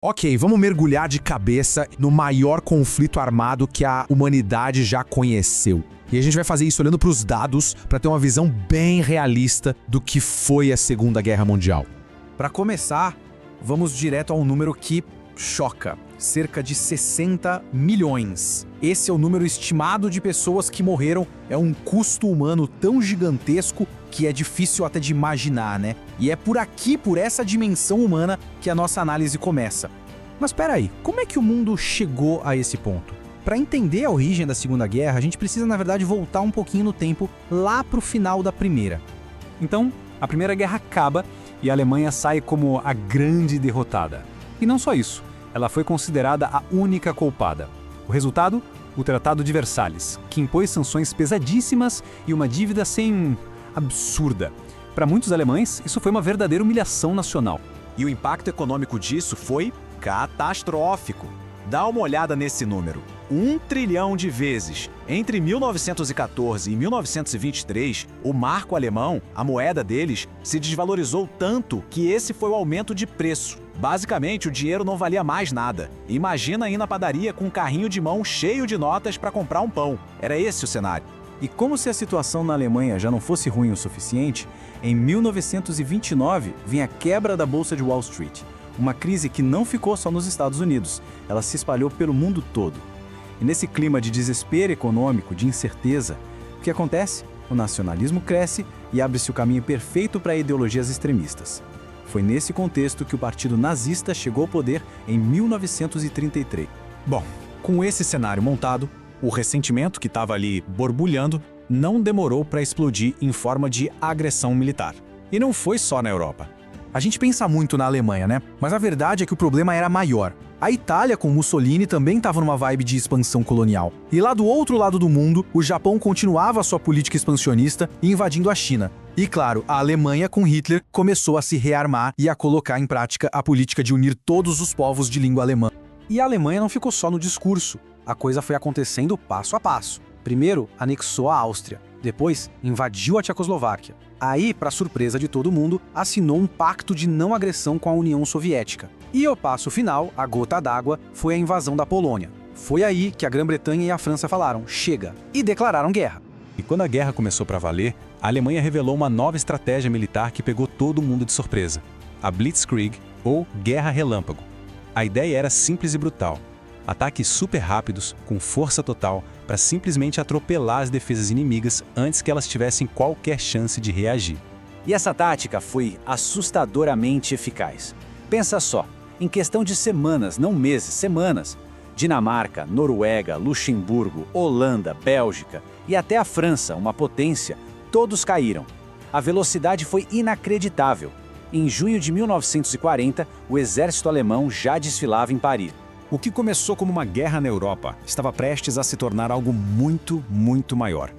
Ok, vamos mergulhar de cabeça no maior conflito armado que a humanidade já conheceu. E a gente vai fazer isso olhando para os dados para ter uma visão bem realista do que foi a Segunda Guerra Mundial. Para começar, vamos direto ao número que choca. Cerca de 60 milhões. Esse é o número estimado de pessoas que morreram. É um custo humano tão gigantesco que é difícil até de imaginar, né? E é por aqui, por essa dimensão humana, que a nossa análise começa. Mas espera aí, como é que o mundo chegou a esse ponto? Para entender a origem da Segunda Guerra, a gente precisa, na verdade, voltar um pouquinho no tempo, lá para o final da Primeira. Então, a Primeira Guerra acaba e a Alemanha sai como a grande derrotada. E não só isso, ela foi considerada a única culpada. O resultado? O Tratado de Versalhes, que impôs sanções pesadíssimas e uma dívida absurda. Para muitos alemães, isso foi uma verdadeira humilhação nacional. E o impacto econômico disso foi catastrófico. Dá uma olhada nesse número. 1 trilhão de vezes. Entre 1914 e 1923, o marco alemão, a moeda deles, se desvalorizou tanto que esse foi o aumento de preço. Basicamente, o dinheiro não valia mais nada. Imagina ir na padaria com um carrinho de mão cheio de notas para comprar um pão. Era esse o cenário. E como se a situação na Alemanha já não fosse ruim o suficiente, em 1929 vem a quebra da Bolsa de Wall Street. Uma crise que não ficou só nos Estados Unidos, ela se espalhou pelo mundo todo. E nesse clima de desespero econômico, de incerteza, o que acontece? O nacionalismo cresce e abre-se o caminho perfeito para ideologias extremistas. Foi nesse contexto que o Partido Nazista chegou ao poder em 1933. Bom, com esse cenário montado, o ressentimento que estava ali borbulhando não demorou para explodir em forma de agressão militar. E não foi só na Europa. A gente pensa muito na Alemanha, né? Mas a verdade é que o problema era maior. A Itália, com Mussolini, também estava numa vibe de expansão colonial. E lá do outro lado do mundo, o Japão continuava a sua política expansionista e invadindo a China. E claro, a Alemanha, com Hitler, começou a se rearmar e a colocar em prática a política de unir todos os povos de língua alemã. E a Alemanha não ficou só no discurso. A coisa foi acontecendo passo a passo. Primeiro, anexou a Áustria. Depois, invadiu a Tchecoslováquia. Aí, para surpresa de todo mundo, assinou um pacto de não agressão com a União Soviética. E o passo final, a gota d'água, foi a invasão da Polônia. Foi aí que a Grã-Bretanha e a França falaram, chega, e declararam guerra. E quando a guerra começou para valer, a Alemanha revelou uma nova estratégia militar que pegou todo mundo de surpresa. A Blitzkrieg, ou Guerra Relâmpago. A ideia era simples e brutal. Ataques super rápidos, com força total, para simplesmente atropelar as defesas inimigas antes que elas tivessem qualquer chance de reagir. E essa tática foi assustadoramente eficaz. Pensa só, em questão de semanas, não meses, semanas, Dinamarca, Noruega, Luxemburgo, Holanda, Bélgica e até a França, uma potência, todos caíram. A velocidade foi inacreditável. Em junho de 1940, o exército alemão já desfilava em Paris. O que começou como uma guerra na Europa estava prestes a se tornar algo muito, muito maior.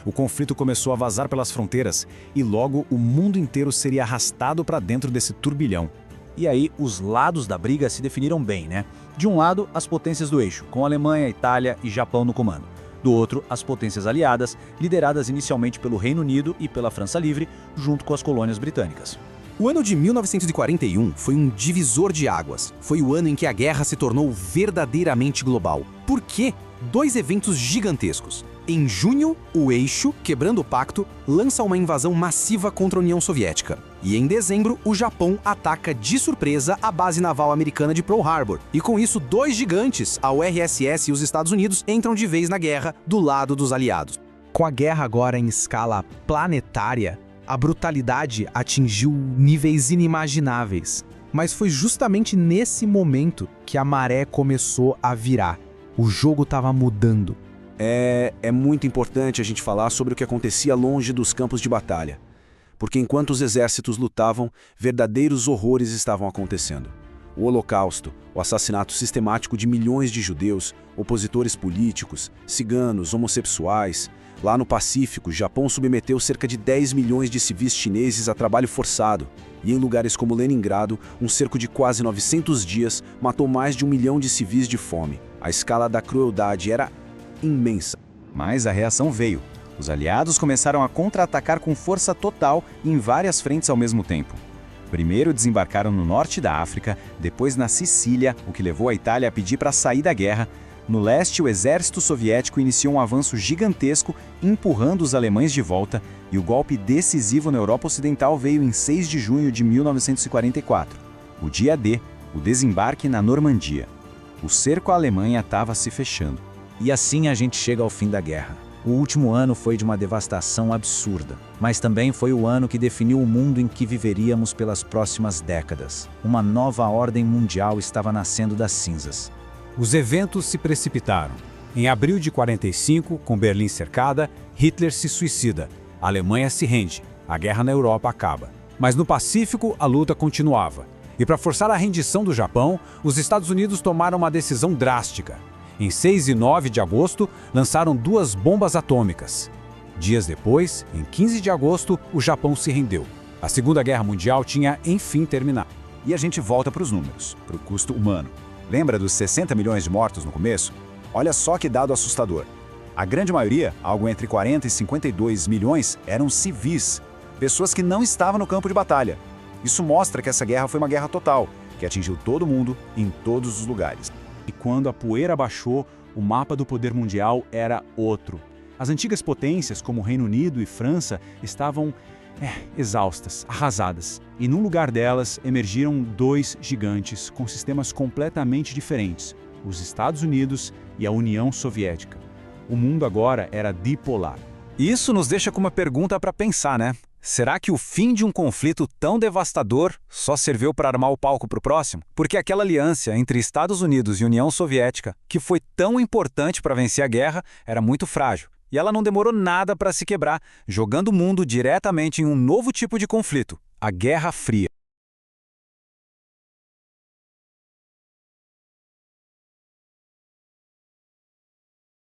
O conflito começou a vazar pelas fronteiras e logo o mundo inteiro seria arrastado para dentro desse turbilhão. E aí, os lados da briga se definiram bem, né? De um lado, as potências do eixo, com Alemanha, Itália e Japão no comando. Do outro, as potências aliadas, lideradas inicialmente pelo Reino Unido e pela França Livre, junto com as colônias britânicas. O ano de 1941 foi um divisor de águas. Foi o ano em que a guerra se tornou verdadeiramente global. Por quê? Dois eventos gigantescos. Em junho, o eixo, quebrando o pacto, lança uma invasão massiva contra a União Soviética. E em dezembro, o Japão ataca de surpresa a base naval americana de Pearl Harbor. E com isso, dois gigantes, a URSS e os Estados Unidos, entram de vez na guerra do lado dos aliados. Com a guerra agora em escala planetária, a brutalidade atingiu níveis inimagináveis. Mas foi justamente nesse momento que a maré começou a virar. O jogo estava mudando. É muito importante a gente falar sobre o que acontecia longe dos campos de batalha. Porque enquanto os exércitos lutavam, verdadeiros horrores estavam acontecendo. O Holocausto, o assassinato sistemático de milhões de judeus, opositores políticos, ciganos, homossexuais. Lá no Pacífico, o Japão submeteu cerca de 10 milhões de civis chineses a trabalho forçado. E em lugares como Leningrado, um cerco de quase 900 dias matou mais de 1 milhão de civis de fome. A escala da crueldade era imensa. Mas a reação veio. Os aliados começaram a contra-atacar com força total em várias frentes ao mesmo tempo. Primeiro desembarcaram no norte da África, depois na Sicília, o que levou a Itália a pedir para sair da guerra. No leste, o exército soviético iniciou um avanço gigantesco, empurrando os alemães de volta, e o golpe decisivo na Europa Ocidental veio em 6 de junho de 1944, o dia D, o desembarque na Normandia. O cerco à Alemanha estava se fechando. E assim a gente chega ao fim da guerra. O último ano foi de uma devastação absurda, mas também foi o ano que definiu o mundo em que viveríamos pelas próximas décadas. Uma nova ordem mundial estava nascendo das cinzas. Os eventos se precipitaram. Em abril de 45, com Berlim cercada, Hitler se suicida. A Alemanha se rende. A guerra na Europa acaba. Mas no Pacífico, a luta continuava. E para forçar a rendição do Japão, os Estados Unidos tomaram uma decisão drástica. Em 6 e 9 de agosto, lançaram 2 bombas atômicas. Dias depois, em 15 de agosto, o Japão se rendeu. A Segunda Guerra Mundial tinha, enfim, terminado. E a gente volta para os números, para o custo humano. Lembra dos 60 milhões de mortos no começo? Olha só que dado assustador. A grande maioria, algo entre 40 e 52 milhões, eram civis, pessoas que não estavam no campo de batalha. Isso mostra que essa guerra foi uma guerra total, que atingiu todo mundo, em todos os lugares. E quando a poeira baixou, o mapa do poder mundial era outro. As antigas potências, como Reino Unido e França, estavam exaustas, arrasadas. E num lugar delas emergiram 2 gigantes com sistemas completamente diferentes, os Estados Unidos e a União Soviética. O mundo agora era bipolar. Isso nos deixa com uma pergunta para pensar, né? Será que o fim de um conflito tão devastador só serviu para armar o palco para o próximo? Porque aquela aliança entre Estados Unidos e União Soviética, que foi tão importante para vencer a guerra, era muito frágil. E ela não demorou nada para se quebrar, jogando o mundo diretamente em um novo tipo de conflito, a Guerra Fria.